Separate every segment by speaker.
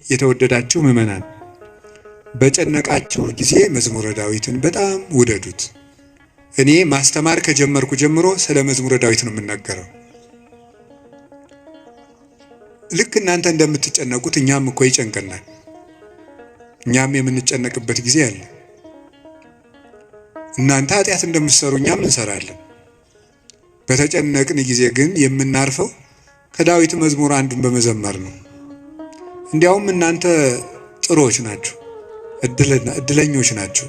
Speaker 1: የተወደዳችሁ ምዕመናን በጨነቃችሁ ጊዜ መዝሙረ ዳዊትን በጣም ውደዱት። እኔ ማስተማር ከጀመርኩ ጀምሮ ስለ መዝሙረ ዳዊት ነው የምናገረው። ልክ እናንተ እንደምትጨነቁት እኛም እኮ ይጨንቀናል። እኛም የምንጨነቅበት ጊዜ አለ። እናንተ ኃጢአት እንደምትሰሩ እኛም እንሰራለን። በተጨነቅን ጊዜ ግን የምናርፈው ከዳዊት መዝሙር አንዱን በመዘመር ነው። እንዲያውም እናንተ ጥሩዎች ናችሁ፣ እድለኞች ናችሁ።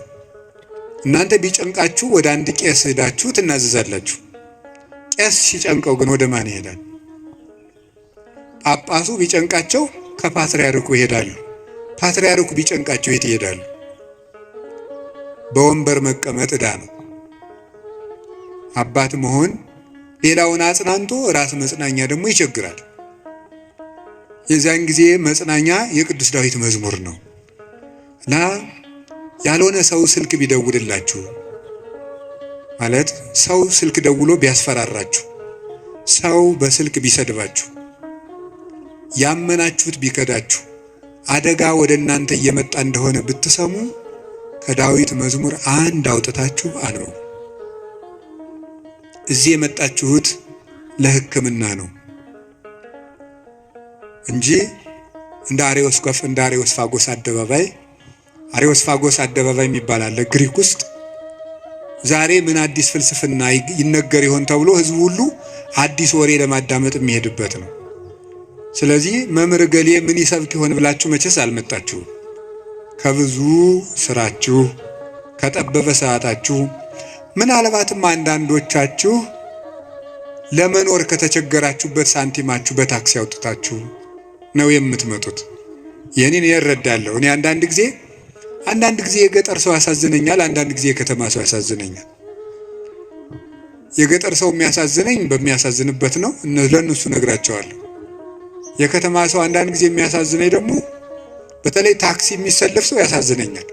Speaker 1: እናንተ ቢጨንቃችሁ ወደ አንድ ቄስ ሄዳችሁ ትናዘዛላችሁ። ቄስ ሲጨንቀው ግን ወደ ማን ይሄዳል? ጳጳሱ ቢጨንቃቸው ከፓትርያርኩ ይሄዳሉ። ፓትርያርኩ ቢጨንቃቸው የት ይሄዳሉ? በወንበር መቀመጥ ዕዳ ነው። አባት መሆን ሌላውን አጽናንቶ ራስ መጽናኛ ደግሞ ይቸግራል። የዚያን ጊዜ መጽናኛ የቅዱስ ዳዊት መዝሙር ነው እና ያልሆነ ሰው ስልክ ቢደውልላችሁ ማለት ሰው ስልክ ደውሎ ቢያስፈራራችሁ፣ ሰው በስልክ ቢሰድባችሁ፣ ያመናችሁት ቢከዳችሁ፣ አደጋ ወደ እናንተ እየመጣ እንደሆነ ብትሰሙ ከዳዊት መዝሙር አንድ አውጥታችሁ አንብቡ። እዚህ የመጣችሁት ለሕክምና ነው እንጂ እንደ አሬዮስፋጎስ አደባባይ የሚባል አለ ግሪክ ውስጥ። ዛሬ ምን አዲስ ፍልስፍና ይነገር ይሆን ተብሎ ህዝቡ ሁሉ አዲስ ወሬ ለማዳመጥ የሚሄድበት ነው። ስለዚህ መምህር ገሌ ምን ይሰብክ ይሆን ብላችሁ መቼስ አልመጣችሁም። ከብዙ ስራችሁ ከጠበበ ሰዓታችሁ ምናልባትም አንዳንዶቻችሁ ለመኖር ከተቸገራችሁበት ሳንቲማችሁ በታክሲ አውጥታችሁ ነው የምትመጡት። የኔን እረዳለሁ። እኔ አንዳንድ ጊዜ የገጠር ሰው ያሳዝነኛል፣ አንዳንድ ጊዜ የከተማ ሰው ያሳዝነኛል። የገጠር ሰው የሚያሳዝነኝ በሚያሳዝንበት ነው፣ ለእነሱ ነግራቸዋለሁ። የከተማ ሰው አንዳንድ ጊዜ የሚያሳዝነኝ ደግሞ በተለይ ታክሲ የሚሰለፍ ሰው ያሳዝነኛል።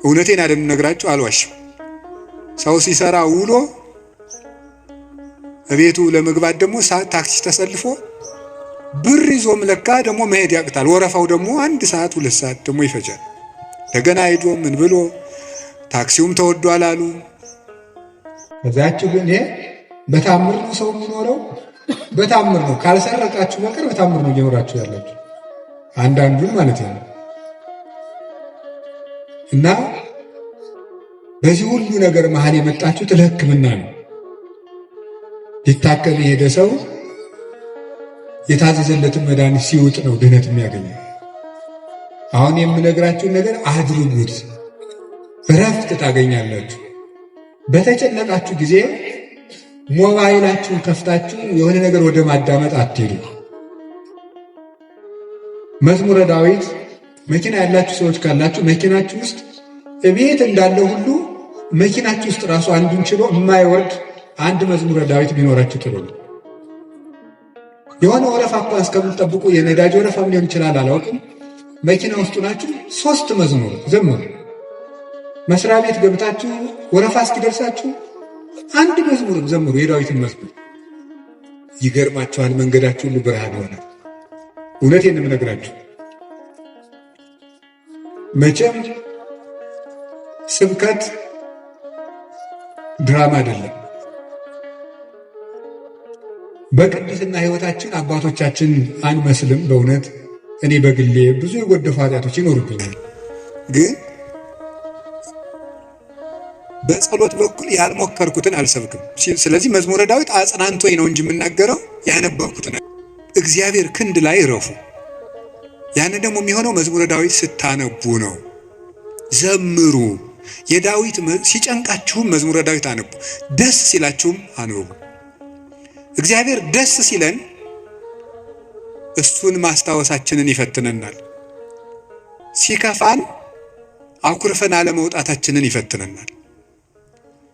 Speaker 1: እውነቴን አይደለም ነግራቸው፣ አልዋሽም። ሰው ሲሰራ ውሎ እቤቱ ለመግባት ደግሞ ታክሲ ተሰልፎ ብር ይዞም ለካ ደግሞ መሄድ ያቅታል። ወረፋው ደግሞ 1 ሰዓት 2 ሰዓት ደግሞ ይፈጃል። እንደገና ሄዶ ምን ብሎ ታክሲውም ተወዷል አሉ። ከዛችሁ ግን በታምር ነው ሰው የሚኖረው፣ በታምር ነው። ካልሰረቃችሁ በቀር በታምር ነው እየኖራችሁ ያላችሁ አንዳንዱን ማለት ነው። እና በዚህ ሁሉ ነገር መሃል የመጣችሁት ለሕክምና ነው። ሊታከም የሄደ ሰው የታዘዘለትን መድኃኒት ሲውጥ ነው ድህነት የሚያገኘው። አሁን የምነግራችሁን ነገር አድርጉት፣ እረፍት ታገኛላችሁ። በተጨነቃችሁ ጊዜ ሞባይላችሁን ከፍታችሁ የሆነ ነገር ወደ ማዳመጥ አትሄዱ። መዝሙረ ዳዊት መኪና ያላችሁ ሰዎች ካላችሁ መኪናችሁ ውስጥ እቤት እንዳለው ሁሉ መኪናችሁ ውስጥ ራሱ አንዱን ችሎ የማይወርድ አንድ መዝሙረ ዳዊት ቢኖራችሁ ጥሩ ነው። የሆነ ወረፋ እኮ እስከምትጠብቁ የነዳጅ ወረፋም ሊሆን ይችላል አላውቅም። መኪና ውስጥ ናችሁ 3 መዝሙር ዘምሩ። መስሪያ ቤት ገብታችሁ ወረፋ እስኪደርሳችሁ 1 መዝሙርም ዘምሩ፣ የዳዊትን መዝሙር። ይገርማችኋል፣ መንገዳችሁ ሁሉ ብርሃን ይሆናል። እውነቴን ነው የምነግራችሁ። መቼም ስብከት ድራማ አይደለም። በቅድስና ሕይወታችን አባቶቻችን አንመስልም። በእውነት እኔ በግሌ ብዙ የጎደፉ ኃጢአቶች ይኖሩብኛል። ግን በጸሎት በኩል ያልሞከርኩትን አልሰብክም። ስለዚህ መዝሙረ ዳዊት አጽናንቶኝ ነው እንጂ የምናገረው ያነበብኩትን። እግዚአብሔር ክንድ ላይ ረፉ። ያን ደግሞ የሚሆነው መዝሙረ ዳዊት ስታነቡ ነው። ዘምሩ። የዳዊት ሲጨንቃችሁም መዝሙረ ዳዊት አንቡ፣ ደስ ሲላችሁም አንብቡ። እግዚአብሔር ደስ ሲለን እሱን ማስታወሳችንን ይፈትነናል። ሲከፋን አኩርፈን አለመውጣታችንን ይፈትነናል።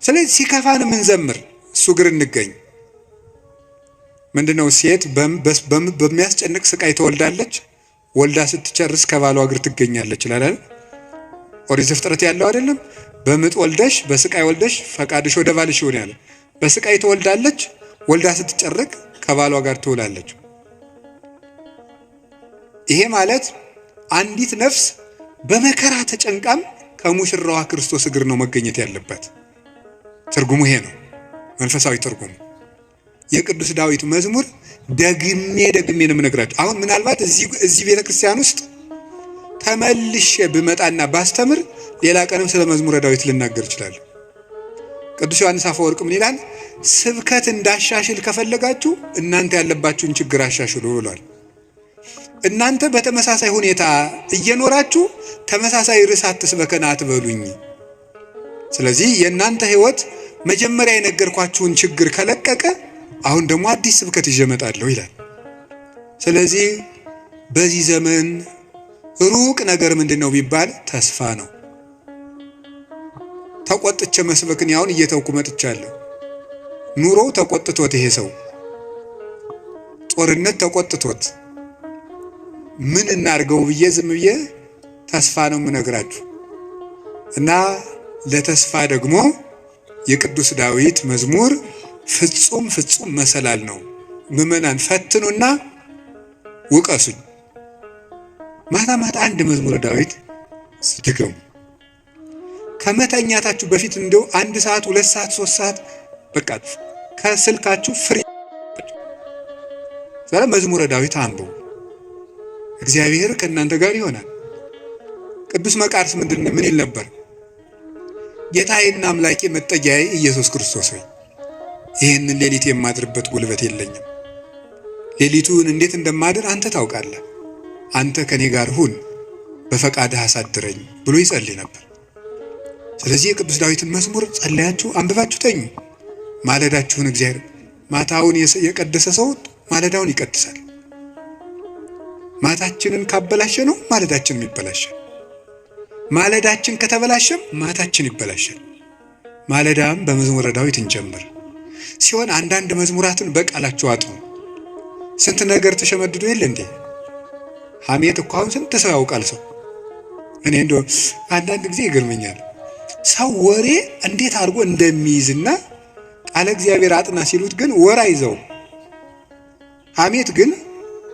Speaker 1: ስለዚህ ሲከፋን ምንዘምር፣ እሱ ግር እንገኝ። ምንድነው ሴት በሚያስጨንቅ ስቃይ ትወልዳለች፣ ወልዳ ስትጨርስ ከባሏ እግር ትገኛለች ይላል። ኦሪት ዘፍጥረት ያለው አይደለም? በምጥ ወልደሽ በስቃይ ወልደሽ ፈቃድሽ ወደ ባልሽ ይሁን ያለ። በስቃይ ትወልዳለች፣ ወልዳ ስትጨርቅ ከባሏ ጋር ትውላለች። ይሄ ማለት አንዲት ነፍስ በመከራ ተጨንቃም ከሙሽራዋ ክርስቶስ እግር ነው መገኘት ያለባት። ትርጉሙ ይሄ ነው፣ መንፈሳዊ ትርጉሙ። የቅዱስ ዳዊት መዝሙር ደግሜ ነው የምነግራችሁ። አሁን ምናልባት እዚህ ቤተክርስቲያን ውስጥ ተመልሼ ብመጣና ባስተምር ሌላ ቀንም ስለ መዝሙረ ዳዊት ልናገር እችላለሁ። ቅዱስ ዮሐንስ አፈወርቅ ምን ይላል? ስብከት እንዳሻሽል ከፈለጋችሁ እናንተ ያለባችሁን ችግር አሻሽሉ ብሏል። እናንተ በተመሳሳይ ሁኔታ እየኖራችሁ ተመሳሳይ ርዕስ አትስበከን አትበሉኝ። ስለዚህ የእናንተ ሕይወት መጀመሪያ የነገርኳችሁን ችግር ከለቀቀ አሁን ደግሞ አዲስ ስብከት ይዤ እመጣለሁ ይላል። ስለዚህ በዚህ ዘመን ሩቅ ነገር ምንድነው ቢባል ተስፋ ነው። ተቆጥቼ መስበክን ያውን እየተውኩ መጥቻለሁ። ኑሮው ተቆጥቶት ይሄ ሰው ጦርነት ተቆጥቶት ምን እናርገው ብዬ ዝም ብዬ ተስፋ ነው የምነግራችሁ። እና ለተስፋ ደግሞ የቅዱስ ዳዊት መዝሙር ፍጹም መሰላል ነው። ምዕመናን ፈትኑና ውቀሱኝ። ማታ አንድ መዝሙረ ዳዊት ድገሙ። ከመተኛታችሁ በፊት እንደው 1 ሰዓት 2 ሰዓት 3 ሰዓት በቃ ከስልካችሁ ፍሪ ዛሬ መዝሙረ ዳዊት አንብቡ። እግዚአብሔር ከእናንተ ጋር ይሆናል። ቅዱስ መቃርስ ምን ይል ነበር? ጌታዬና አምላኬ መጠጊያዬ ኢየሱስ ክርስቶስ ሆይ ይህንን ሌሊት የማድርበት ጉልበት የለኝም። ሌሊቱን እንዴት እንደማድር አንተ ታውቃለህ። አንተ ከኔ ጋር ሁን፣ በፈቃድህ አሳድረኝ ብሎ ይጸልይ ነበር። ስለዚህ የቅዱስ ዳዊትን መዝሙር ጸልያችሁ አንብባችሁ ተኙ። ማለዳችሁን እግዚአብሔር ማታውን የቀደሰ ሰው ማለዳውን ይቀድሳል። ማታችንን ካበላሸ ነው ማለዳችንም ይበላሻል። ማለዳችን ከተበላሸም ማታችን ይበላሻል። ማለዳም በመዝሙረ ዳዊት እንጀምር ሲሆን አንዳንድ መዝሙራትን በቃላችሁ አጥኑ። ስንት ነገር ተሸመድዶ የለ እንዴ? ሐሜት እኮ አሁን ስንት ሰው ያውቃል። ሰው እኔ እንደው አንዳንድ ጊዜ ይገርመኛል። ሰው ወሬ እንዴት አድርጎ እንደሚይዝና ቃለ እግዚአብሔር አጥና ሲሉት ግን ወር አይዘው። ሐሜት ግን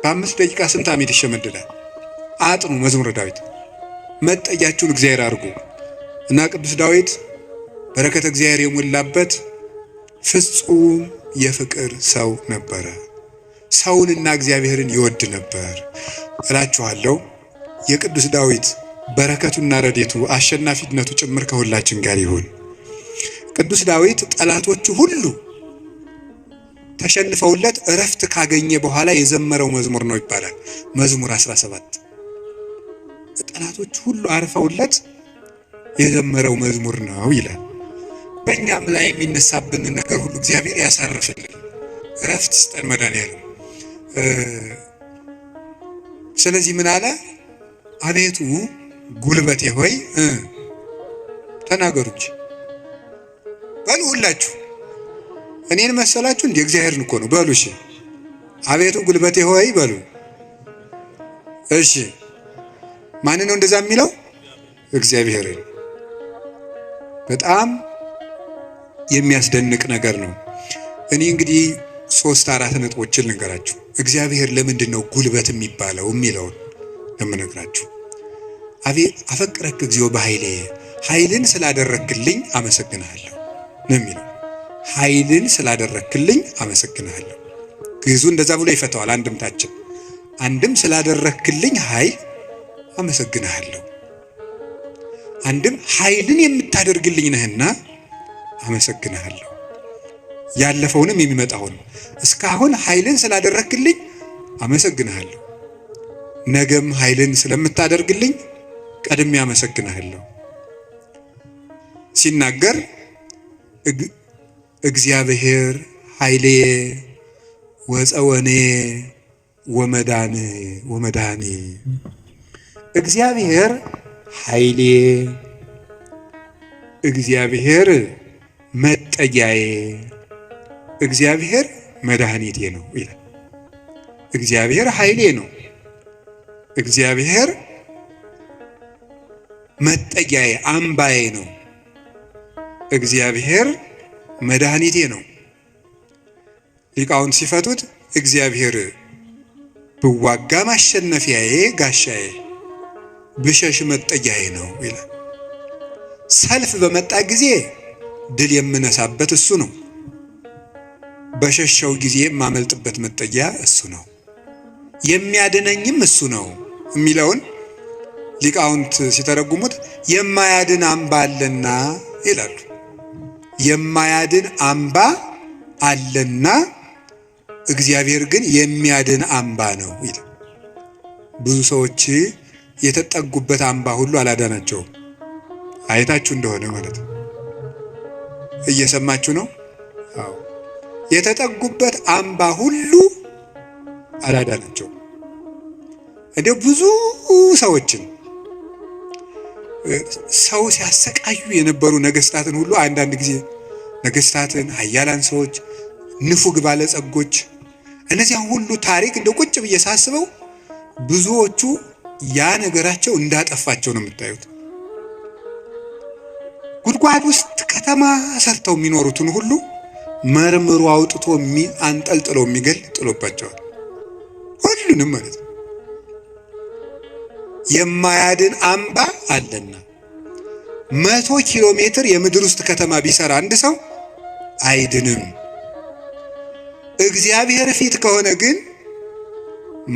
Speaker 1: በ5 ደቂቃ ስንት ሐሜት ይሸመድዳል። አጥኑ መዝሙረ ዳዊት፣ መጠጊያችሁን እግዚአብሔር አድርጉ እና ቅዱስ ዳዊት በረከተ እግዚአብሔር የሞላበት ፍጹም የፍቅር ሰው ነበረ። ሰውንና እግዚአብሔርን ይወድ ነበር እላችኋለሁ። የቅዱስ ዳዊት በረከቱና ረድኤቱ አሸናፊነቱ ጭምር ከሁላችን ጋር ይሁን። ቅዱስ ዳዊት ጠላቶቹ ሁሉ ተሸንፈውለት እረፍት ካገኘ በኋላ የዘመረው መዝሙር ነው ይባላል። መዝሙር 17 ጠላቶቹ ሁሉ አርፈውለት የዘመረው መዝሙር ነው ይላል። በእኛም ላይ የሚነሳብን ነገር ሁሉ እግዚአብሔር ያሳርፍልን፣ እረፍት ስጠን መድኃኒዓለም። ስለዚህ ምን አለ? አቤቱ ጉልበቴ ሆይ ተናገሩ እንጂ በሉ ሁላችሁ። እኔን መሰላችሁ እንደ እግዚአብሔርን እኮ ነው በሉ። እሺ አቤቱ ጉልበቴ ሆይ በሉ። እሺ ማን ነው እንደዛ የሚለው? እግዚአብሔርን። በጣም የሚያስደንቅ ነገር ነው። እኔ እንግዲህ 3-4 ነጥቦችን ልንገራችሁ። እግዚአብሔር ለምንድን ነው ጉልበት የሚባለው የሚለውን ለምነግራችሁ። አቤት አፈቅረክ እግዚኦ በኃይሌ፣ ኃይልን ስላደረክልኝ አመሰግናለሁ ነው የሚለው። ኃይልን ስላደረክልኝ አመሰግናለሁ። ግዕዙ እንደዛ ብሎ ይፈታዋል። አንድምታችን አንድም ስላደረክልኝ ኃይል አመሰግናለሁ፣ አንድም ኃይልን የምታደርግልኝ ነህና አመሰግናለሁ። ያለፈውንም የሚመጣውን እስካሁን ኃይልን ስላደረክልኝ አመሰግናለሁ፣ ነገም ኃይልን ስለምታደርግልኝ ቀድሜ አመሰግናለሁ። ሲናገር እግዚአብሔር ኃይሌ ወፀወኔ ወመዳኔ፣ እግዚአብሔር ኃይሌ፣ እግዚአብሔር መጠጊያዬ፣ እግዚአብሔር መድኃኒቴ ነው ይላል። እግዚአብሔር ኃይሌ ነው፣ እግዚአብሔር መጠጊያዬ አምባዬ ነው፣ እግዚአብሔር መድኃኒቴ ነው። ሊቃውንት ሲፈቱት እግዚአብሔር ብዋጋ ማሸነፊያዬ ጋሻዬ፣ ብሸሽ መጠጊያዬ ነው ይላል። ሰልፍ በመጣ ጊዜ ድል የምነሳበት እሱ ነው። በሸሸው ጊዜ የማመልጥበት መጠጊያ እሱ ነው፣ የሚያድነኝም እሱ ነው የሚለውን ሊቃውንት ሲተረጉሙት የማያድን አምባ አለና ይላሉ። የማያድን አምባ አለና እግዚአብሔር ግን የሚያድን አምባ ነው ይላል። ብዙ ሰዎች የተጠጉበት አምባ ሁሉ አላዳናቸውም። አይታችሁ እንደሆነ ማለት ነው። እየሰማችሁ ነው? አዎ። የተጠጉበት አምባ ሁሉ አላዳናቸውም። እንዲያው ብዙ ሰዎችን ሰው ሲያሰቃዩ የነበሩ ነገስታትን ሁሉ አንዳንድ ጊዜ ነገስታትን፣ ኃያላን ሰዎች፣ ንፉግ ባለጸጎች እነዚያን ሁሉ ታሪክ እንደ ቁጭ ብዬ ሳስበው ብዙዎቹ ያ ነገራቸው እንዳጠፋቸው ነው የምታዩት። ጉድጓድ ውስጥ ከተማ ሰርተው የሚኖሩትን ሁሉ መርምሮ አውጥቶ አንጠልጥሎ የሚገል ጥሎባቸዋል። ሁሉንም ማለት ነው። የማያድን አምባ አለና 100 ኪሎ ሜትር የምድር ውስጥ ከተማ ቢሰራ አንድ ሰው አይድንም። እግዚአብሔር ፊት ከሆነ ግን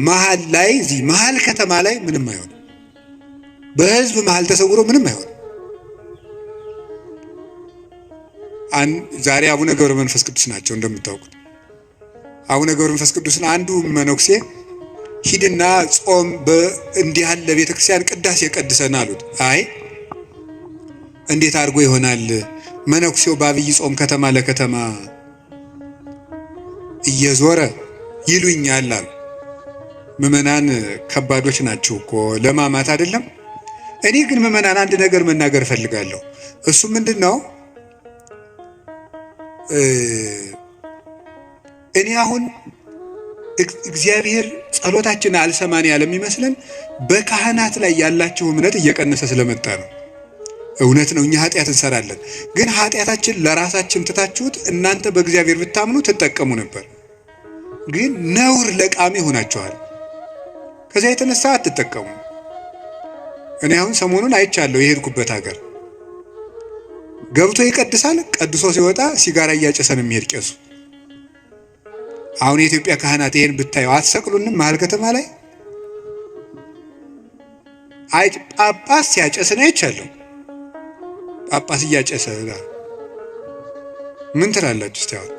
Speaker 1: መሃል ላይ እዚህ መሃል ከተማ ላይ ምንም አይሆንም። በህዝብ መሃል ተሰውሮ ምንም አይሆንም። ዛሬ አቡነ ገብረ መንፈስ ቅዱስ ናቸው እንደምታውቁት። አቡነ ገብረ መንፈስ ቅዱስን አንዱ መነኩሴ ሂድና ጾም እንዲህ ያለ ቤተክርስቲያን ቅዳሴ ቀድሰን አሉት። አይ እንዴት አድርጎ ይሆናል? መነኩሴው በአብይ ጾም ከተማ ለከተማ እየዞረ ይሉኛል አሉ። ምዕመናን ከባዶች ናቸው እኮ ለማማት አይደለም። እኔ ግን ምዕመናን አንድ ነገር መናገር እፈልጋለሁ። እሱ ምንድነው? እኔ አሁን እግዚአብሔር ጸሎታችን አልሰማን ያለም ይመስለን በካህናት ላይ ያላችሁ እምነት እየቀነሰ ስለመጣ ነው። እውነት ነው፣ እኛ ኃጢአት እንሰራለን። ግን ኃጢአታችን ለራሳችን ትታችሁት እናንተ በእግዚአብሔር ብታምኑ ትጠቀሙ ነበር። ግን ነውር ለቃሚ ሆናችኋል። ከዚያ የተነሳ አትጠቀሙ። እኔ አሁን ሰሞኑን አይቻለሁ። የሄድኩበት ሀገር ገብቶ ይቀድሳል፣ ቀድሶ ሲወጣ ሲጋራ እያጨሰ ነው የሚሄድ ቄሱ። አሁን የኢትዮጵያ ካህናት ይሄን ብታየው አትሰቅሉንም? መሀል ከተማ ላይ ጳጳስ ሲያጨስ ነው አይቻለሁ። ጳጳስ እያጨሰ ምን ትላላችሁ እስቲ? አሁን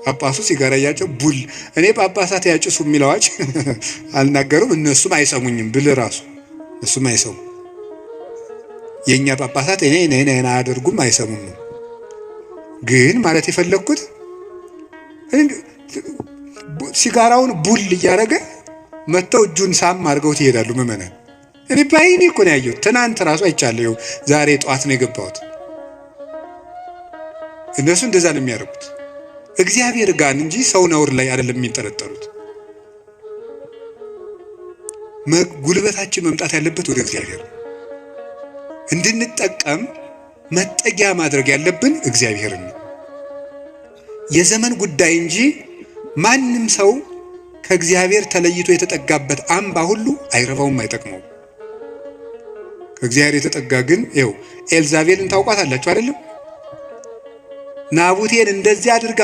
Speaker 1: ጳጳሱ ሲጋራ እያጨሰ ቡል እኔ ጳጳሳት ያጭሱ የሚል አዋጅ አልናገሩም። እነሱም አይሰሙኝም ብል ራሱ እነሱም አይሰሙ። የኛ ጳጳሳት እኔ አያደርጉም፣ አይሰሙም። ግን ማለት የፈለኩት ሲጋራውን ቡል እያደረገ መተው እጁን ሳም አድርገው ይሄዳሉ ምዕመናን። እኔ ባይኔ እኮ ነው ያየሁት። ትናንት ራሱ አይቻለሁ። ዛሬ ጠዋት ነው የገባሁት። እነሱ እንደዛ ነው የሚያደርጉት። እግዚአብሔር ጋር እንጂ ሰው ነውር ላይ አይደለም የሚንጠለጠሉት። ጉልበታችን መምጣት ያለበት ወደ እግዚአብሔር ነው። እንድንጠቀም መጠጊያ ማድረግ ያለብን እግዚአብሔርን ነው። የዘመን ጉዳይ እንጂ ማንም ሰው ከእግዚአብሔር ተለይቶ የተጠጋበት አምባ ሁሉ አይረባውም፣ አይጠቅመውም። ከእግዚአብሔር የተጠጋ ግን ይኸው ኤልዛቤልን ታውቋታላችሁ አይደለም? ናቡቴን እንደዚህ አድርጋ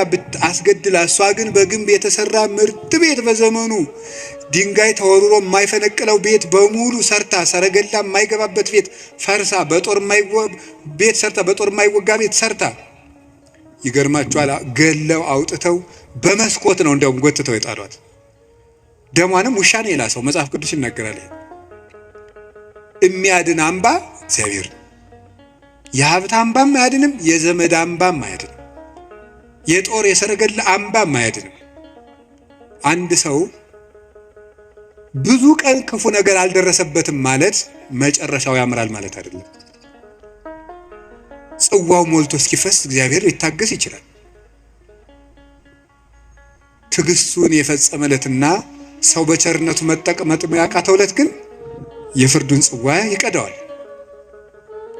Speaker 1: አስገድላ፣ እሷ ግን በግንብ የተሰራ ምርጥ ቤት በዘመኑ ድንጋይ ተወርሮ የማይፈነቅለው ቤት በሙሉ ሰርታ፣ ሰረገላ የማይገባበት ቤት ፈርሳ፣ በጦር የማይወጋ ቤት ሰርታ፣ ይገርማችኋል፣ ገለው አውጥተው በመስኮት ነው እንደውም ጎትተው የጣሏት። ደሟንም ውሻ ነው የላሰው። መጽሐፍ ቅዱስ ይናገራል። የሚያድን አምባ እግዚአብሔር ነው። የሀብት አምባም አያድንም፣ የዘመድ አምባም አያድንም፣ የጦር የሰረገላ አምባም አያድንም። አንድ ሰው ብዙ ቀን ክፉ ነገር አልደረሰበትም ማለት መጨረሻው ያምራል ማለት አይደለም። ጽዋው ሞልቶ እስኪፈስ እግዚአብሔር ሊታገስ ይችላል። ትዕግስቱን የፈጸመለትና ሰው በቸርነቱ መጠቀም ያቃተውለት ግን የፍርዱን ጽዋ ይቀዳዋል።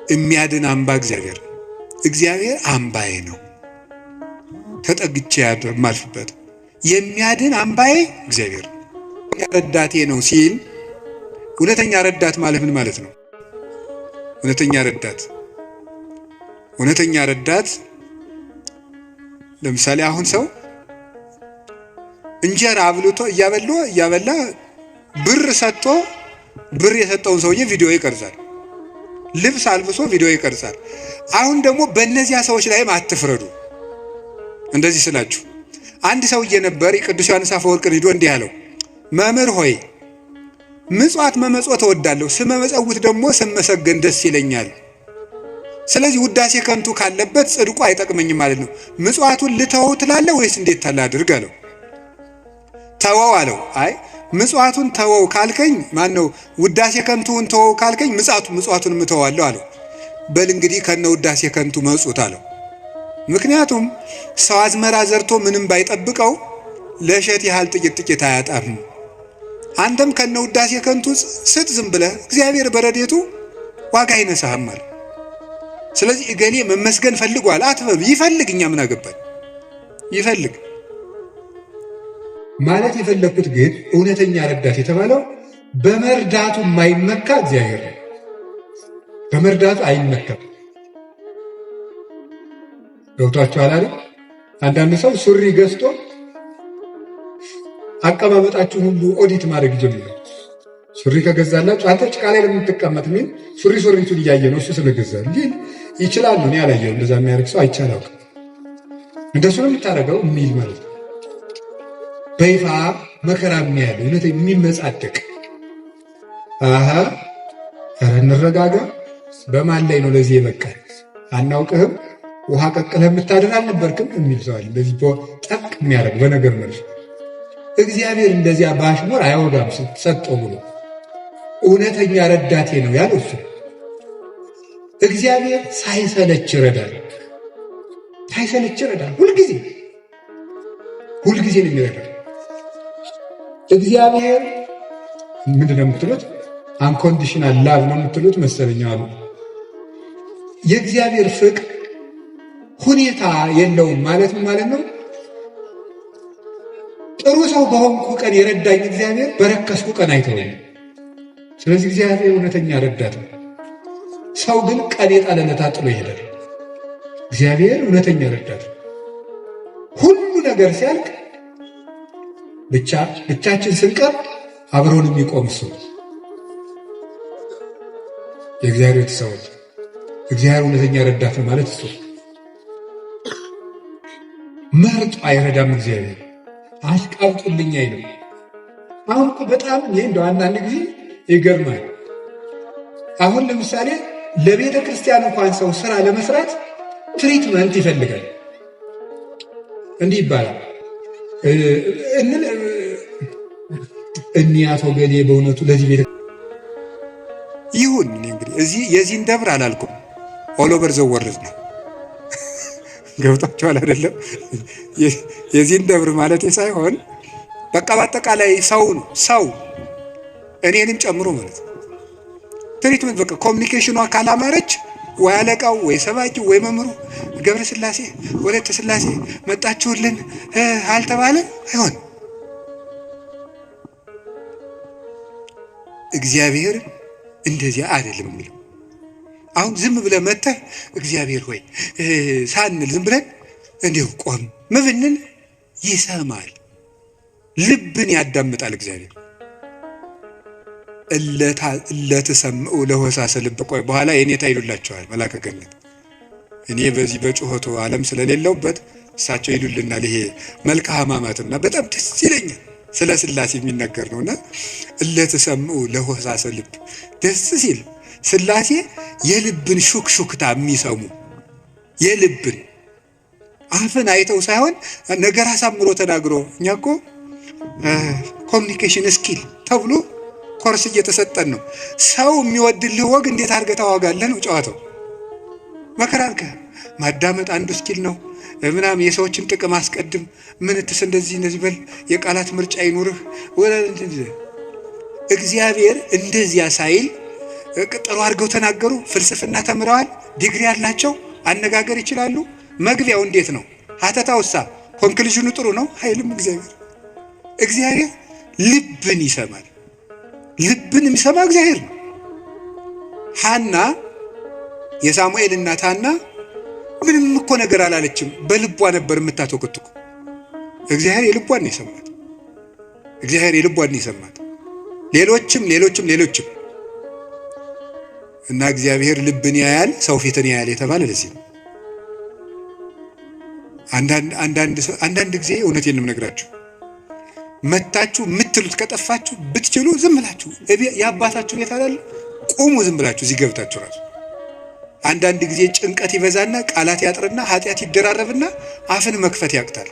Speaker 1: የሚያድን አምባ እግዚአብሔር ነው። እግዚአብሔር አምባዬ ነው፣ ተጠግቼ የማልፍበት የሚያድን አምባዬ እግዚአብሔር ነው፣ ረዳቴ ነው ሲል እውነተኛ ረዳት ማለት ምን ማለት ነው? እውነተኛ ረዳት ለምሳሌ አሁን ሰው እንጀራ አብልቶ እያበላ ብር ሰጥቶ ብር የሰጠውን ሰውዬ ቪዲዮ ይቀርጻል። ልብስ አልብሶ ቪዲዮ ይቀርጻል። አሁን ደግሞ በእነዚያ ሰዎች ላይም አትፍረዱ። እንደዚህ ስላችሁ አንድ ሰውዬ ነበር ቅዱስ ዮሐንስ አፈወርቅን ሂዶ እንዲህ አለው፣ መምህር ሆይ ምጽዋት መመጽወት እወዳለሁ፣ ስመመጸውት ደግሞ ስመሰገን ደስ ይለኛል። ስለዚህ ውዳሴ ከንቱ ካለበት ጽድቁ አይጠቅመኝም ማለት ነው። ምጽዋቱን ልተወው ትላለህ ወይስ እንዴት ታላድርግ አለው። ተወው አለው። አይ ምጽዋቱን ተወው ካልከኝ ውዳሴ ከንቱን ተወው ካልከኝ ምጽዋቱን እተዋለሁ አለው። በል እንግዲህ ከነ ውዳሴ ከንቱ መጹት አለው። ምክንያቱም ሰው አዝመራ ዘርቶ ምንም ባይጠብቀው ለእሸት ያህል ጥቂት አያጣም። አንተም ከነ ውዳሴ ከንቱ ስጥ ዝም ብለህ፣ እግዚአብሔር በረድኤቱ ዋጋ አይነሳህም አለ። ስለዚህ እገሌ መመስገን ፈልጓል አትበሉ። ይፈልግ፣ እኛ ምን አገባን? ይፈልግ ማለት የፈለኩት ግን እውነተኛ ረዳት የተባለው በመርዳቱ የማይመካ እግዚአብሔር ነው። በመርዳቱ አይመካም። ገብቷችኋል አይደል? አንዳንድ ሰው ሱሪ ገዝቶ አቀማመጣችሁ ሁሉ ኦዲት ማድረግ ይጀምራል። ሱሪ ከገዛላችሁ አንተ ጭቃ ላይ ለምትቀመጥ ምን ሱሪቱን እያየ ነው እሱ ስለገዛ እንጂ ይችላል ነው። እኔ አላየሁም እንደዛ የሚያደርግ ሰው አይቻላል። እንደሱ ነው የምታደርገው የሚል ማለት ነው። በይፋ መከራ የሚያል እውነት የሚመጻደቅ ኧረ እንረጋጋ። በማን ላይ ነው ለዚህ የበቃል? አናውቅህም፣ ውሃ ቀቅለህ የምታድር አልነበርክም የሚል ሰዋል። እንደዚህ ጠቅ የሚያደርግ በነገር መልስ እግዚአብሔር እንደዚያ በአሽሙር አያወጋም። ሰጠው ብሎ እውነተኛ ረዳቴ ነው ያለው እሱ። እግዚአብሔር ሳይሰለች ይረዳል። ሁልጊዜ ነው የሚረዳል። እግዚአብሔር ምንድን ነው የምትሉት? አንኮንዲሽናል ላቭ ነው የምትሉት መሰለኝ አሉ። የእግዚአብሔር ፍቅር ሁኔታ የለውም ማለት ነው። ጥሩ ሰው በሆንኩ ቀን የረዳኝ እግዚአብሔር በረከስኩ ቀን አይተወኝም። ስለዚህ እግዚአብሔር እውነተኛ ረዳት ነው። ሰው ግን ቀን የጣለለት ጥሎ ይሄዳል። እግዚአብሔር እውነተኛ ረዳት ነው። ሁሉ ነገር ሲያልቅ ብቻችን ስንቀር አብረውን የሚቆም ሰው የእግዚአብሔር ተሰውት እግዚአብሔር እውነተኛ ረዳት ነው ማለት እሱ መርጦ አይረዳም። እግዚአብሔር አሽቃብጡልኝ አይልም። አሁን እኮ በጣም ይሄ እንደው አንዳንድ ጊዜ ይገርማል። አሁን ለምሳሌ ለቤተ ክርስቲያን እንኳን ሰው ስራ ለመስራት ትሪትመንት ይፈልጋል። እንዲህ ይባላል አቶ ገሌ በእውነቱ ለዚህ ቤተ ይሁን። እንግዲህ እዚህ የዚህን ደብር አላልኩም፣ ኦል ኦቨር ዘ ወርልድ ነው። ገብታችኋል አይደለም? የዚህን ደብር ማለት ሳይሆን በቃ በአጠቃላይ ሰው እኔንም ጨምሮ ማለት ነው። ትሪትመንት በቃ ኮሚኒኬሽኗ ካላማረች ወይ አለቃው ወይ ሰባኪው ወይ መምሩ ገብረ ስላሴ ወለተ ስላሴ መጣችሁልን አልተባለ አይሆን። እግዚአብሔር እንደዚያ አይደለም የሚለው። አሁን ዝም ብለን መተህ እግዚአብሔር ሆይ ሳንል ዝም ብለን እንዲሁ ቆም ብንል ይሰማል፣ ልብን ያዳምጣል እግዚአብሔር። እለትሰምዑ ለሆሳሰ ልብ። ቆይ በኋላ የኔታ ይሉላቸዋል መላከ ገነት። እኔ በዚህ በጩኸቱ ዓለም ስለሌለውበት እሳቸው ይሉልናል። ይሄ መልካ ሕማማትና በጣም ደስ ይለኛል። ስለ ስላሴ የሚነገር ነውና እለትሰምዑ ለሆሳሰ ልብ። ደስ ሲል ስላሴ የልብን ሹክሹክታ የሚሰሙ የልብን አፍን አይተው ሳይሆን ነገር አሳምሮ ተናግሮ። እኛ እኮ ኮሚኒኬሽን ስኪል ተብሎ ኮርስ እየተሰጠን ነው። ሰው የሚወድልህ ወግ እንዴት አድርገህ ታዋጋለህ ነው ጨዋታው። መከራርከ ማዳመጥ አንዱ ስኪል ነው ምናምን። የሰዎችን ጥቅም አስቀድም፣ ምንትስ እንደዚህ በል፣ የቃላት ምርጫ ይኑርህ። እግዚአብሔር እንደዚያ ሳይል ጥሩ አድርገው ተናገሩ። ፍልስፍና ተምረዋል፣ ዲግሪ ያላቸው አነጋገር ይችላሉ። መግቢያው እንዴት ነው? ሀተታውሳ ኮንክሉዥኑ ጥሩ ነው አይልም። እግዚአብሔር ልብን ይሰማል። ልብን የሚሰማ እግዚአብሔር ነው። ሐና የሳሙኤል እናት ሐና ምንም እኮ ነገር አላለችም። በልቧ ነበር የምታተኩትኩ። እግዚአብሔር የልቧን ነው የሰማት። እግዚአብሔር የልቧን ነው የሰማት። ሌሎችም እና እግዚአብሔር ልብን ያያል፣ ሰው ፊትን ያያል የተባለ ለዚህ ነው። አንዳንድ ጊዜ እውነቴን ነው የምነግራችሁ፣ መታችሁ የምትሉት ከጠፋችሁ ብትችሉ ዝም ብላችሁ የአባታችሁ ቤት አይደል ቁሙ፣ ዝም ብላችሁ እዚህ ገብታችሁ ራሱ አንዳንድ ጊዜ ጭንቀት ይበዛና ቃላት ያጥርና ኃጢአት ይደራረብና አፍን መክፈት ያቅታል።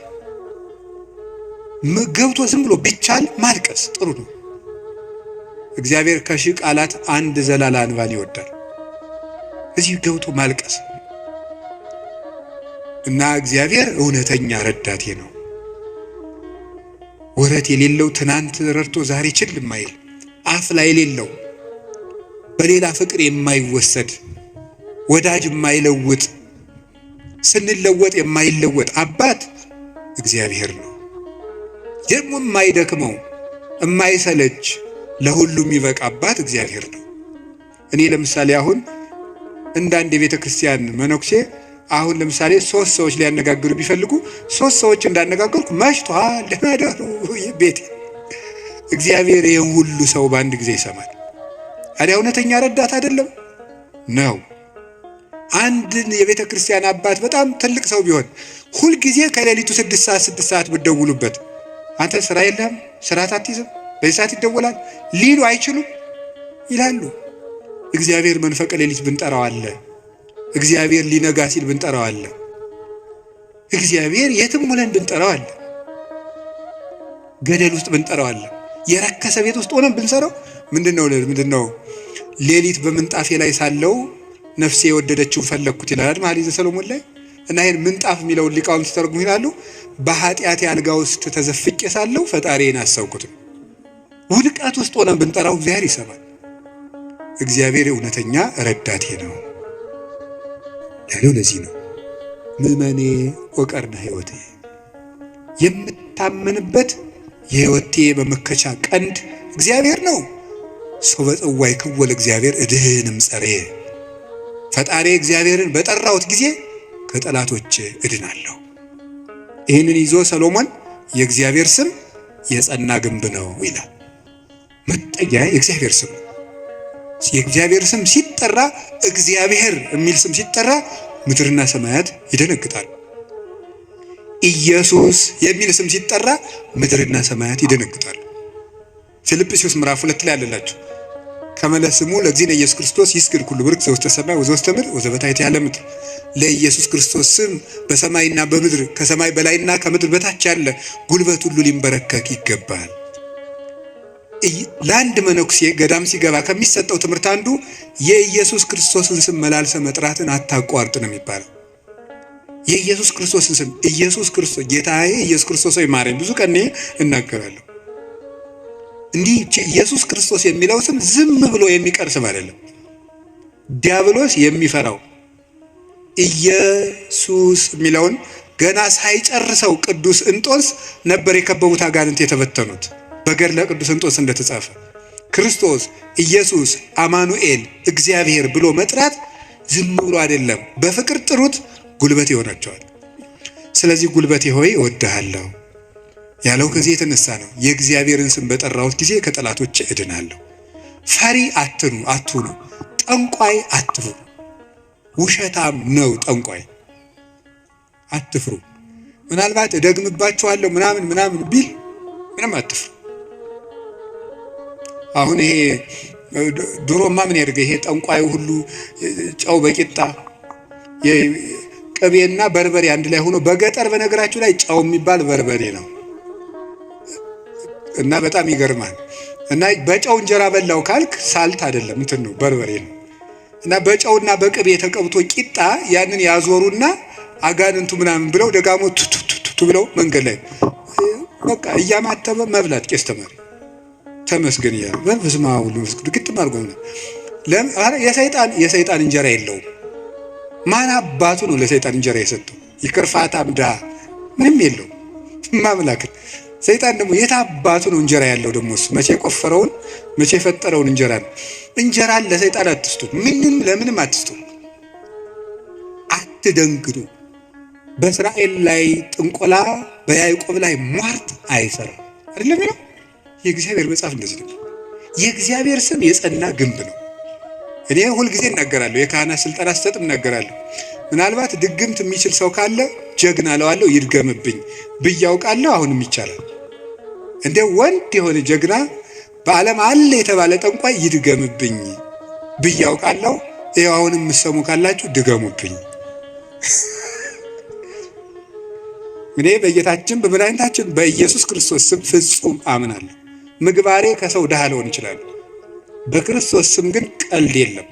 Speaker 1: ገብቶ ዝም ብሎ ቢቻል ማልቀስ ጥሩ ነው። እግዚአብሔር ከሺህ ቃላት አንድ ዘላላ እንባን ይወዳል። እዚህ ገብቶ ማልቀስ እና እግዚአብሔር እውነተኛ ረዳቴ ነው። ወረት የሌለው ትናንት ረድቶ ዛሬ ችል የማይል አፍ ላይ የሌለው በሌላ ፍቅር የማይወሰድ ወዳጅ የማይለውጥ ስንለወጥ የማይለወጥ አባት እግዚአብሔር ነው። ደግሞ የማይደክመው የማይሰለች ለሁሉም ይበቃ አባት እግዚአብሔር ነው። እኔ ለምሳሌ አሁን እንዳንድ የቤተ ክርስቲያን መነኩሴ አሁን ለምሳሌ 3 ሰዎች ሊያነጋግሩ ቢፈልጉ 3 ሰዎች እንዳነጋገርኩ መሽቷል ለማደሩ ቤት እግዚአብሔር ይህን ሁሉ ሰው በአንድ ጊዜ ይሰማል። ታዲያ እውነተኛ ረዳት አይደለም ነው? አንድን የቤተ ክርስቲያን አባት በጣም ትልቅ ሰው ቢሆን ሁልጊዜ ከሌሊቱ 6 ሰዓት ብትደውሉበት አንተ ስራ የለህም ስራ አትይዝም በዚህ ሰዓት ይደወላል ሊሉ አይችሉም? ይላሉ። እግዚአብሔር መንፈቀ ሌሊት ብንጠራው አለ። እግዚአብሔር ሊነጋ ሲል ብንጠራው አለ። እግዚአብሔር የትም ሆነን ብንጠራው አለ። ገደል ውስጥ ብንጠራው አለ። የረከሰ ቤት ውስጥ ሆነን ብንሰራው ምንድነው ሌሊት በምንጣፌ ላይ ሳለው ነፍሴ የወደደችውን ፈለግኩት ይላል መኃልየ ሰሎሞን ላይ። እና ይሄን ምንጣፍ የሚለውን ሊቃውንት ሲተረጉሙ ይላሉ በኃጢአት አልጋ ውስጥ ተዘፍቄ ሳለው ፈጣሪዬን አሰብኩት። ውድቀት ውስጥ ሆነን ብንጠራው እግዚአብሔር ይሰማል። እግዚአብሔር እውነተኛ ረዳቴ ነው ያለው ለዚህ ነው። ምእመኔ ወቀርነ ሕይወቴ፣ የምታመንበት የሕይወቴ መመከቻ ቀንድ እግዚአብሔር ነው። ሰው በጽዋይ ክወል እግዚአብሔር እድህንም ጸሬ፣ ፈጣሪ እግዚአብሔርን በጠራሁት ጊዜ ከጠላቶች እድናለሁ። ይህንን ይዞ ሰሎሞን የእግዚአብሔር ስም የጸና ግንብ ነው ይላል። መጠጊያ የእግዚአብሔር ስም ነው። የእግዚአብሔር ስም ሲጠራ እግዚአብሔር የሚል ስም ሲጠራ ምድርና ሰማያት ይደነግጣሉ። ኢየሱስ የሚል ስም ሲጠራ ምድርና ሰማያት ይደነግጣሉ። ፊልጵስዩስ ምዕራፍ 2 ላይ አለላችሁ ከመለስሙ ለእግዚእነ ኢየሱስ ክርስቶስ ይስግድ ኩሉ ብርክ ዘውስተ ሰማይ ወዘውስተ ምድር ወዘበታሕተ ያለ ምድር። ለኢየሱስ ክርስቶስ ስም በሰማይና በምድር ከሰማይ በላይና ከምድር በታች ያለ ጉልበት ሁሉ ሊንበረከክ ይገባል። ለአንድ መነኩሴ ገዳም ሲገባ ከሚሰጠው ትምህርት አንዱ የኢየሱስ ክርስቶስን ስም መላልሰ መጥራትን አታቋርጥ ነው የሚባለው። የኢየሱስ ክርስቶስን ስም ኢየሱስ ክርስቶስ ጌታዬ ኢየሱስ ክርስቶስ ሆይ ማረኝ ብዙ ቀን እናገራለሁ። እንዲህ ኢየሱስ ክርስቶስ የሚለው ስም ዝም ብሎ የሚቀር ስም አይደለም። ዲያብሎስ የሚፈራው ኢየሱስ የሚለውን ገና ሳይጨርሰው ቅዱስ እንጦንስ ነበር የከበቡት አጋንንት የተበተኑት። በገድለ ቅዱስ እንጦንስ እንደተጻፈ ክርስቶስ ኢየሱስ አማኑኤል እግዚአብሔር ብሎ መጥራት ዝም ብሎ አይደለም። በፍቅር ጥሩት፣ ጉልበት ይሆናቸዋል። ስለዚህ ጉልበቴ ሆይ እወድሃለሁ ያለው ከዚህ የተነሳ ነው። የእግዚአብሔርን ስም በጠራሁት ጊዜ ከጠላቶች እድናለሁ። ፈሪ አትሁኑ፣ ጠንቋይ አትፍሩ። ውሸታም ነው ጠንቋይ፣ አትፍሩ። ምናልባት እደግምባችኋለሁ ምናምን ቢል ምንም አትፍሩ። አሁን ይሄ ድሮማ ምን ያደርገ ይሄ ጠንቋዩ ሁሉ ጨው በቂጣ ቅቤና በርበሬ አንድ ላይ ሆኖ በገጠር በነገራችሁ ላይ ጨው የሚባል በርበሬ ነው እና በጣም ይገርማል። እና በጨው እንጀራ በላው ካልክ ሳልት አይደለም እንትን ነው በርበሬ ነው። እና በጨውና በቅቤ ተቀብቶ ቂጣ ያንን ያዞሩና አጋንንቱ ምናምን ብለው ደጋሞ ቱቱቱቱ ብለው መንገድ ላይ በቃ እያማተበ መብላት ቄስ ተማሪ ተመስገን ይላል። በስመ አብ ወወልድ ወመንፈስ ቅዱስ ግጥም አድርጎ የሰይጣን እንጀራ የለውም። ማን አባቱ ነው ለሰይጣን እንጀራ የሰጠው? ይቅርፋታ ምዳ ምንም የለውም። ማምላክ ሰይጣን ደግሞ የታባቱ ነው እንጀራ ያለው ደግሞ እሱ መቼ ቆፈረውን መቼ የፈጠረውን እንጀራ ነው። እንጀራን ለሰይጣን አትስጡ፣ ምንም ለምንም አትስጡ። አትደንግጡ። በእስራኤል ላይ ጥንቆላ በያዕቆብ ላይ ሟርት አይሰራም አይደለም ነው የእግዚአብሔር መጽሐፍ እንደዚህ ነው። የእግዚአብሔር ስም የጸና ግንብ ነው። እኔ ሁልጊዜ እናገራለሁ፣ የካህናት ስልጠና ስሰጥም እናገራለሁ። ምናልባት ድግምት የሚችል ሰው ካለ ጀግና እለዋለሁ፣ ይድገምብኝ ብዬ አውቃለሁ። አሁንም ይቻላል። እንደ ወንድ የሆነ ጀግና በዓለም አለ የተባለ ጠንቋይ ይድገምብኝ ብዬ አውቃለሁ። ይኸው አሁንም የምትሰሙ ካላችሁ ድገሙብኝ። እኔ በጌታችን በመድኃኒታችን በኢየሱስ ክርስቶስ ስም ፍጹም አምናለሁ። ምግባሬ ከሰው ድሃ ልሆን ይችላል። በክርስቶስ ስም ግን ቀልድ የለም።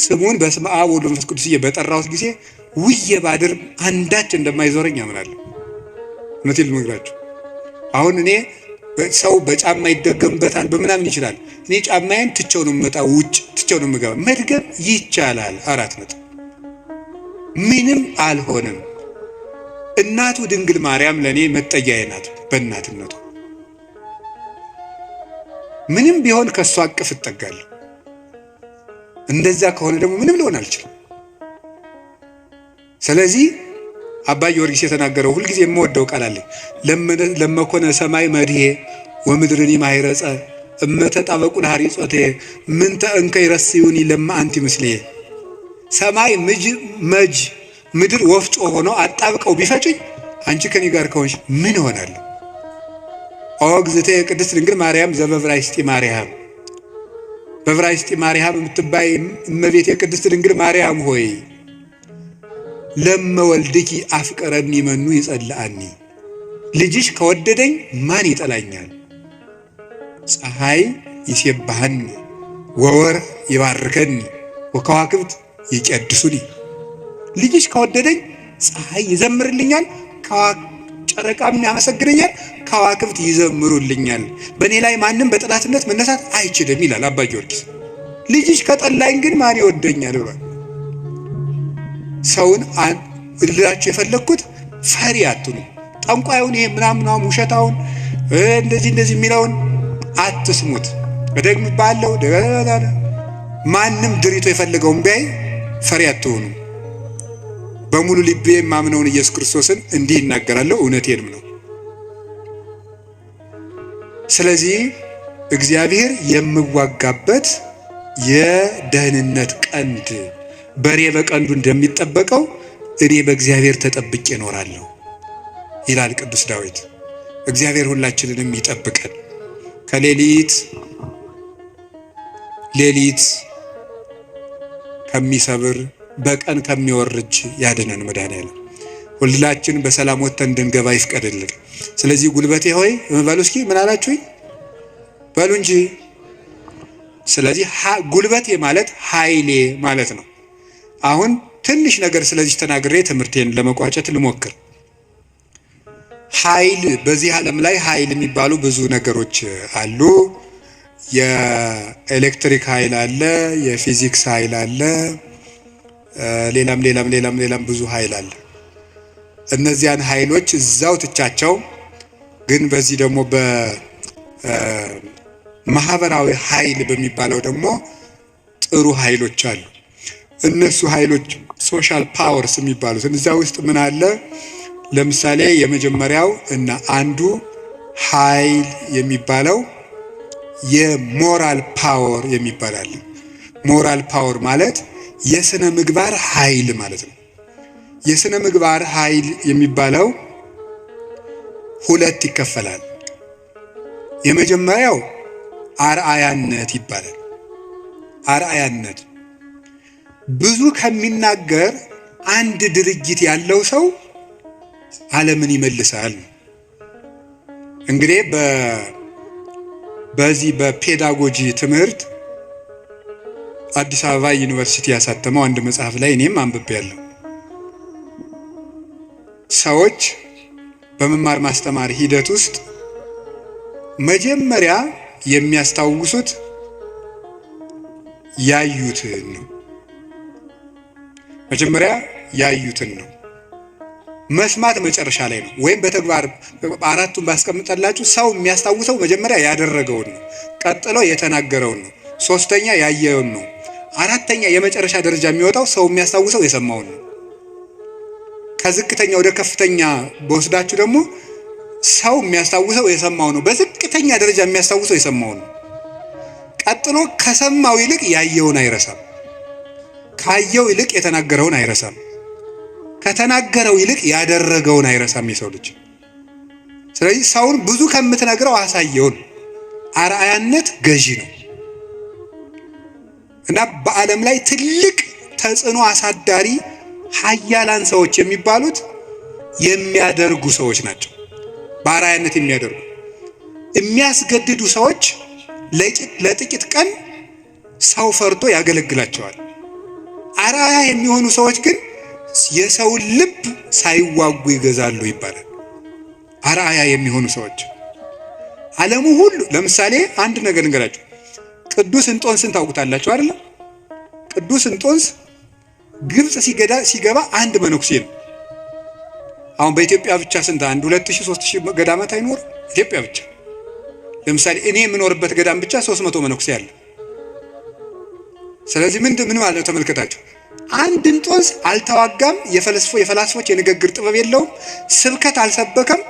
Speaker 1: ስሙን በስመ አብ ወወልድ ወመንፈስ ቅዱስ በጠራሁት ጊዜ ውዬ ባድር አንዳች እንደማይዞረኝ አምናለሁ። እውነቴን ልነግራችሁ። አሁን እኔ ሰው በጫማ ይደገምበታል በምናምን ይችላል። እኔ ጫማዬን ትቼው ነው የምመጣው፣ ውጭ ትቼው ነው የምገባ። መድገም ይቻላል። 4 ነጥብ። ምንም አልሆነም። እናቱ ድንግል ማርያም ለእኔ መጠጊያዬ ናት። በእናትነቷ ምንም ቢሆን ከእሷ አቅፍ እጠጋለሁ። እንደዛ ከሆነ ደግሞ ምንም ሊሆን አልችልም። ስለዚህ አባ ጊዮርጊስ የተናገረው ሁልጊዜ የምወደው ቃል አለ። ለመኮነ ሰማይ መድሄ ወምድርኒ ማይረጸ እመተጣበቁ ለሐሪጾቴ ምንተ እንከ ይረስዩኒ ለማ አንቲ ምስሌ። ሰማይ መጅ ምድር ወፍጮ ሆኖ አጣብቀው ቢፈጭኝ አንቺ ከኔ ጋር ከሆንሽ ምን እሆናለሁ? ኦ እግዝእቴ ቅድስት ድንግል ማርያም ዘበዕብራይስጢ ማርያም፣ በዕብራይስጢ ማርያም የምትባይ እመቤቴ ቅድስት ድንግል ማርያም ሆይ ለመወልድኪ አፍቀረኒ መኑ ይጸልአኒ። ልጅሽ ከወደደኝ ማን ይጠላኛል? ፀሐይ ይሴብሐኒ ወወርኅ ይባርከኒ ወከዋክብት ይቀድሱኒ። ልጅሽ ከወደደኝ ፀሐይ ይዘምርልኛል፣ ጨረቃም ያመሰግነኛል፣ ከዋክብት ይዘምሩልኛል። በእኔ ላይ ማንም በጠላትነት መነሳት አይችልም ይላል አባ ጊዮርጊስ። ልጅሽ ከጠላኝ ግን ማን ይወደኛል ብሏል። ሰውን ልላችሁ የፈለግኩት ፈሪ አትኑ። ጠንቋዩን ይሄ ምናምን ውሸታውን እንደዚህ የሚለውን አትስሙት። እደግምባለሁ፣ ማንም ድሪቶ የፈለገውን ቢያይ ፈሪ አትሆኑ። በሙሉ ልቤ የማምነውን ኢየሱስ ክርስቶስን እንዲህ እናገራለሁ፣ እውነቴንም ነው። ስለዚህ እግዚአብሔር የምዋጋበት የደህንነት ቀንድ በሬ በቀንዱ እንደሚጠበቀው እኔ በእግዚአብሔር ተጠብቄ እኖራለሁ ይላል ቅዱስ ዳዊት። እግዚአብሔር ሁላችንንም ይጠብቀን፣ ከሌሊት ከሚሰብር በቀን ከሚወርጅ ያድነን መድኃኔዓለም። ሁላችን በሰላም ወጥተን እንድንገባ ይፍቀድልን። ስለዚህ ጉልበቴ ሆይ በሉ እስኪ ምን አላችሁኝ? በሉ እንጂ። ስለዚህ ጉልበቴ ማለት ኃይሌ ማለት ነው። አሁን ትንሽ ነገር ስለዚህ ተናግሬ ትምህርቴን ለመቋጨት ልሞክር። ኃይል፣ በዚህ ዓለም ላይ ኃይል የሚባሉ ብዙ ነገሮች አሉ። የኤሌክትሪክ ኃይል አለ፣ የፊዚክስ ኃይል አለ፣ ሌላም ብዙ ኃይል አለ። እነዚያን ኃይሎች እዛው ትቻቸው፣ ግን በዚህ ደግሞ በማህበራዊ ኃይል በሚባለው ደግሞ ጥሩ ኃይሎች አሉ። እነሱ ኃይሎች ሶሻል ፓወርስ የሚባሉት እዛ ውስጥ ምን አለ? ለምሳሌ የመጀመሪያው እና አንዱ ኃይል የሚባለው የሞራል ፓወር የሚባል አለ። ሞራል ፓወር ማለት የስነ ምግባር ኃይል ማለት ነው። የስነ ምግባር ኃይል የሚባለው ሁለት ይከፈላል። የመጀመሪያው አርአያነት ይባላል። አርአያነት ብዙ ከሚናገር አንድ ድርጊት ያለው ሰው ዓለምን ይመልሳል። እንግዲህ በዚህ በፔዳጎጂ ትምህርት አዲስ አበባ ዩኒቨርሲቲ ያሳተመው አንድ መጽሐፍ ላይ እኔም አንብቤያለሁ። ሰዎች በመማር ማስተማር ሂደት ውስጥ መጀመሪያ የሚያስታውሱት ያዩትን ነው። መስማት መጨረሻ ላይ ነው። ወይም በተግባር አራቱን ባስቀምጠላችሁ ሰው የሚያስታውሰው መጀመሪያ ያደረገውን ነው፣ ቀጥሎ የተናገረውን ነው፣ ሶስተኛ ያየውን ነው፣ አራተኛ የመጨረሻ ደረጃ የሚወጣው ሰው የሚያስታውሰው የሰማውን ነው። ከዝቅተኛ ወደ ከፍተኛ በወስዳችሁ ደግሞ ሰው የሚያስታውሰው የሰማውን ነው። በዝቅተኛ ደረጃ የሚያስታውሰው የሰማውን ነው። ቀጥሎ ከሰማው ይልቅ ያየውን አይረሳም። ካየው ይልቅ የተናገረውን አይረሳም። ከተናገረው ይልቅ ያደረገውን አይረሳም የሰው ልጅ። ስለዚህ ሰውን ብዙ ከምትነግረው አሳየውን። አርአያነት ገዢ ነው እና በዓለም ላይ ትልቅ ተጽዕኖ አሳዳሪ ኃያላን ሰዎች የሚባሉት የሚያደርጉ ሰዎች ናቸው። በአርአያነት የሚያደርጉ የሚያስገድዱ ሰዎች ለጥቂት ቀን ሰው ፈርቶ ያገለግላቸዋል። አርአያ የሚሆኑ ሰዎች ግን የሰውን ልብ ሳይዋጉ ይገዛሉ ይባላል። አርአያ የሚሆኑ ሰዎች ዓለሙ ሁሉ ለምሳሌ አንድ ነገር እንገራችሁ። ቅዱስ እንጦንስን ታውቁታላችሁ አይደል? ቅዱስ እንጦንስ ግብጽ ሲገባ አንድ መነኩሴ ነው። አሁን በኢትዮጵያ ብቻ ስንት 2000-3000 ገዳማት አይኖር? ኢትዮጵያ ብቻ ለምሳሌ እኔ የምኖርበት ገዳም ብቻ 300 መነኩሴ አለ። ስለዚህ ምን ማለት ነው ተመልከታችሁ። አንድ እንጦንስ አልተዋጋም፣ የፈላስፎች የንግግር ጥበብ የለውም፣ ስብከት አልሰበከም።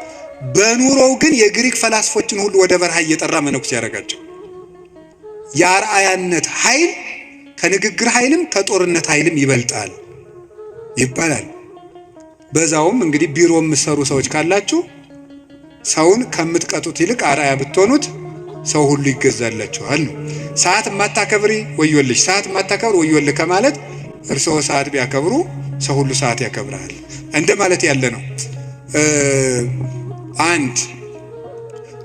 Speaker 1: በኑሮው ግን የግሪክ ፈላስፎችን ሁሉ ወደ በረሃ እየጠራ መነኩሴ ያደረጋቸው። የአርአያነት ኃይል ከንግግር ኃይልም ከጦርነት ኃይልም ይበልጣል ይባላል። በዛውም እንግዲህ ቢሮ የምትሰሩ ሰዎች ካላችሁ ሰውን ከምትቀጡት ይልቅ አርአያ ብትሆኑት ሰው ሁሉ ይገዛላችኋል ነው። ሰዓት ማታከብሪ ወዮልሽ፣ ሰዓት ማታከብር ወዮልህ ከማለት እርስዎ ሰዓት ቢያከብሩ ሰው ሁሉ ሰዓት ያከብራል እንደ ማለት ያለ ነው። አንድ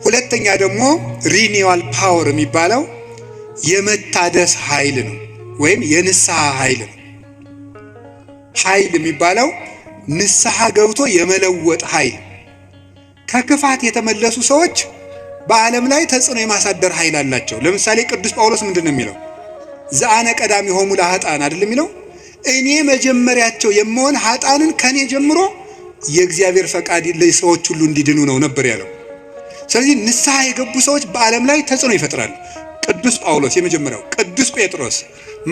Speaker 1: ሁለተኛ ደግሞ ሪኒዋል ፓወር የሚባለው የመታደስ ኃይል ነው፣ ወይም የንስሐ ኃይል ነው። ኃይል የሚባለው ንስሐ ገብቶ የመለወጥ ኃይል። ከክፋት የተመለሱ ሰዎች በዓለም ላይ ተጽዕኖ የማሳደር ኃይል አላቸው። ለምሳሌ ቅዱስ ጳውሎስ ምንድን ነው የሚለው? ዘአነ ቀዳሚሆሙ ለኃጥአን አይደለም የሚለው? እኔ መጀመሪያቸው የምሆን ኃጥአንን ከኔ ጀምሮ የእግዚአብሔር ፈቃድ ለሰዎች ሁሉ እንዲድኑ ነው ነበር ያለው። ስለዚህ ንስሐ የገቡ ሰዎች በዓለም ላይ ተጽዕኖ ይፈጥራሉ። ቅዱስ ጳውሎስ የመጀመሪያው፣ ቅዱስ ጴጥሮስ፣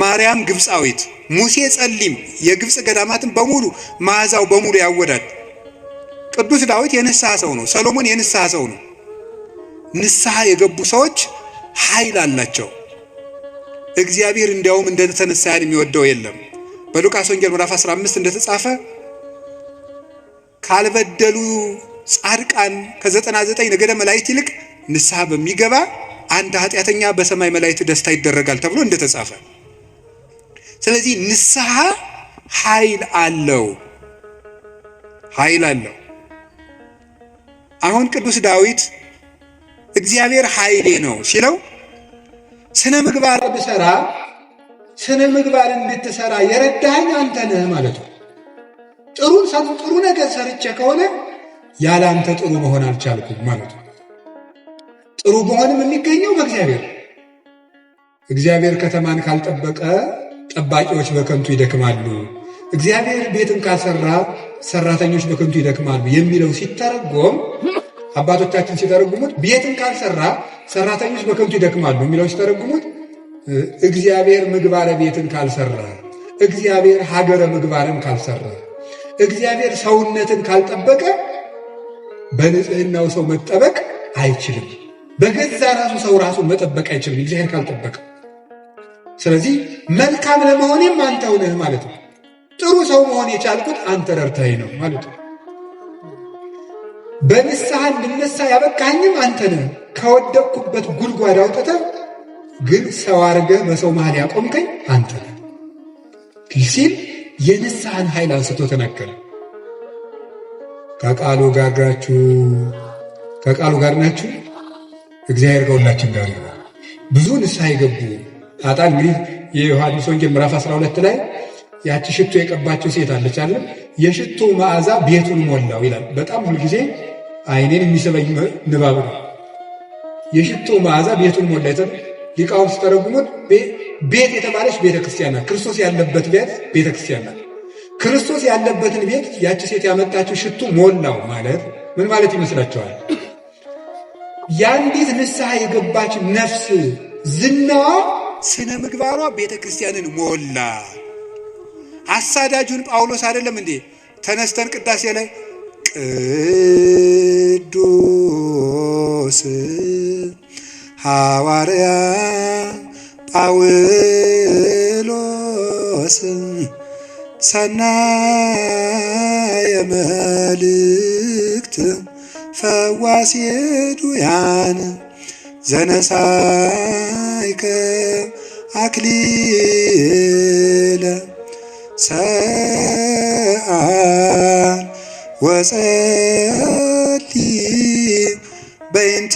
Speaker 1: ማርያም ግብፃዊት፣ ሙሴ ጸሊም የግብፅ ገዳማትን በሙሉ መዓዛው በሙሉ ያወዳል። ቅዱስ ዳዊት የንስሐ ሰው ነው። ሰሎሞን የንስሐ ሰው ነው። ንስሐ የገቡ ሰዎች ኃይል አላቸው። እግዚአብሔር እንዲያውም እንደተነሳ የሚወደው የለም። በሉቃስ ወንጌል ምዕራፍ 15 እንደተጻፈ ካልበደሉ ጻድቃን ከ99 ነገደ መላእክት ይልቅ ንስሐ በሚገባ አንድ ኃጢአተኛ በሰማይ መላእክት ደስታ ይደረጋል ተብሎ እንደተጻፈ። ስለዚህ ንስሐ ኃይል አለው። አሁን ቅዱስ ዳዊት እግዚአብሔር ኃይሌ ነው ሲለው ስነ ምግባር ብሰራ ስነ ምግባር እንድትሰራ የረዳኸኝ አንተ ነህ ማለት ነው። ጥሩ ነገር ሰርቼ ከሆነ ያለ አንተ ጥሩ መሆን አልቻልኩም ማለት ነው። ጥሩ መሆንም የሚገኘው በእግዚአብሔር። እግዚአብሔር ከተማን ካልጠበቀ ጠባቂዎች በከንቱ ይደክማሉ፣ እግዚአብሔር ቤትን ካልሰራ ሰራተኞች በከንቱ ይደክማሉ የሚለው ሲተረጎም አባቶቻችን ሲተረጉሙት ቤትን ካልሰራ ሰራተኞች በከንቱ ይደክማሉ የሚለው ሲተረጉሙት እግዚአብሔር ምግባረ ቤትን ካልሰራ፣ እግዚአብሔር ሀገረ ምግባርን ካልሰራ፣ እግዚአብሔር ሰውነትን ካልጠበቀ በንጽህናው ሰው መጠበቅ አይችልም። በገዛ ራሱ ሰው ራሱን መጠበቅ አይችልም እግዚአብሔር ካልጠበቀ። ስለዚህ መልካም ለመሆኔም አንተው ነህ ማለት ነው። ጥሩ ሰው መሆን የቻልኩት አንተ ረድተኸኝ ነው ማለት ነው። በንስሐ እንድነሳ ያበቃኝም አንተ ነህ። ከወደቅኩበት ጉድጓድ አውጥተህ ግን ሰው አድርገህ በሰው መሃል ያቆምከኝ አንተ ነህ ሲል የንስሐን ኃይል አንስቶ ተናገረ። ከቃሉ ጋር ናችሁ። እግዚአብሔር ከሁላችን ጋር ነው። ብዙ ንስሐ የገቡ ኃጥአን እንግዲህ የዮሐንስ ወንጌል ምዕራፍ 12 ላይ ያቺ ሽቶ የቀባቸው ሴት አለች አለ። የሽቶ መዓዛ ቤቱን ሞላው ይላል። በጣም ሁልጊዜ ዓይኔን የሚስበኝ ንባብ ነው። የሽቶ መዓዛ ቤቱን ሞላ ይላል። ሊቃውንት ሲተረጉሙት ቤት የተባለች ቤተክርስቲያን ናት። ክርስቶስ ያለበት ቤት ቤተክርስቲያን ናት። ክርስቶስ ያለበትን ቤት ያቺ ሴት ያመጣችው ሽቱ ሞላው ማለት ምን ማለት ይመስላችኋል? ያንዲት ንስሐ የገባች ነፍስ ዝናዋ፣ ስነ ምግባሯ ቤተ ክርስቲያንን ሞላ። አሳዳጁን ጳውሎስ አይደለም እንዴ ተነስተን ቅዳሴ ላይ ቅዱስ ሐዋርያ ጳውሎስ ሰናየ መልእክት ፈዋሴ ዱያን ዘነሳይከ አክሊለ ሰአል ወጸልይ በእንቲአነ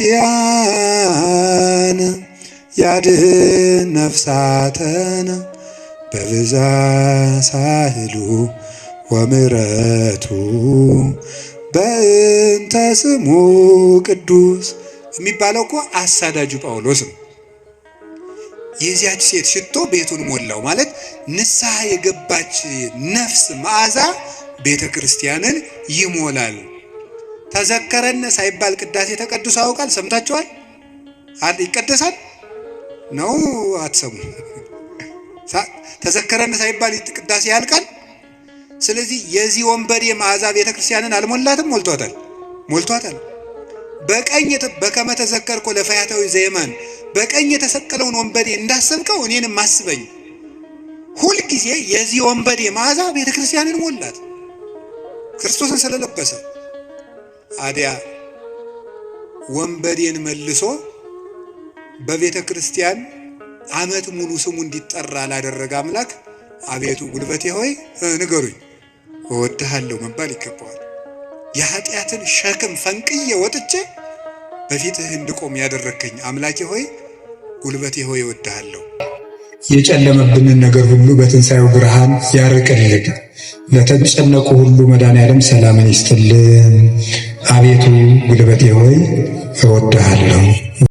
Speaker 1: ያድኅን ነፍሳተነ በብዛ ሳህሉ ወምሕረቱ በእንተ ስሙ ቅዱስ የሚባለው እኮ አሳዳጁ ጳውሎስ ነው። የዚያች ሴት ሽቶ ቤቱን ሞላው ማለት ንስሐ የገባች ነፍስ መዓዛ ቤተ ክርስቲያንን ይሞላል። ተዘከረነ ሳይባል ቅዳሴ ተቀድሶ ያውቃል? ሰምታችኋል? ይቀደሳል ነው አትሰሙ? ተዘከረነ ሳይባል ቅዳሴ ያልቃል? ስለዚህ የዚህ ወንበዴ መዓዛ ቤተ ክርስቲያንን አልሞላትም? ሞልቷታል፣ ሞልቷታል። በቀኝ በከመ ተዘከርኮ ለፈያታዊ ዘየማን በቀኝ የተሰቀለውን ወንበዴ እንዳሰብከው እኔንም አስበኝ። ሁልጊዜ የዚህ ወንበዴ መዓዛ ቤተ ክርስቲያንን ሞላት፣ ክርስቶስን ስለለበሰ። አዲያ ወንበዴን መልሶ በቤተ ክርስቲያን ዓመት ሙሉ ስሙ እንዲጠራ ላደረገ አምላክ አቤቱ ጉልበቴ ሆይ ንገሩኝ እወድሃለሁ መባል ይገባዋል። የኃጢአትን ሸክም ፈንቅዬ ወጥቼ በፊትህ እንድቆም ያደረከኝ አምላኬ ሆይ ጉልበቴ ሆይ እወድሃለሁ። የጨለመብንን ነገር ሁሉ በትንሣኤው ብርሃን ያርቅልን። ለተጨነቁ ሁሉ መድኃኔዓለም ሰላምን ይስጥልን። አቤቱ ጉልበቴ ሆይ እወድሃለሁ።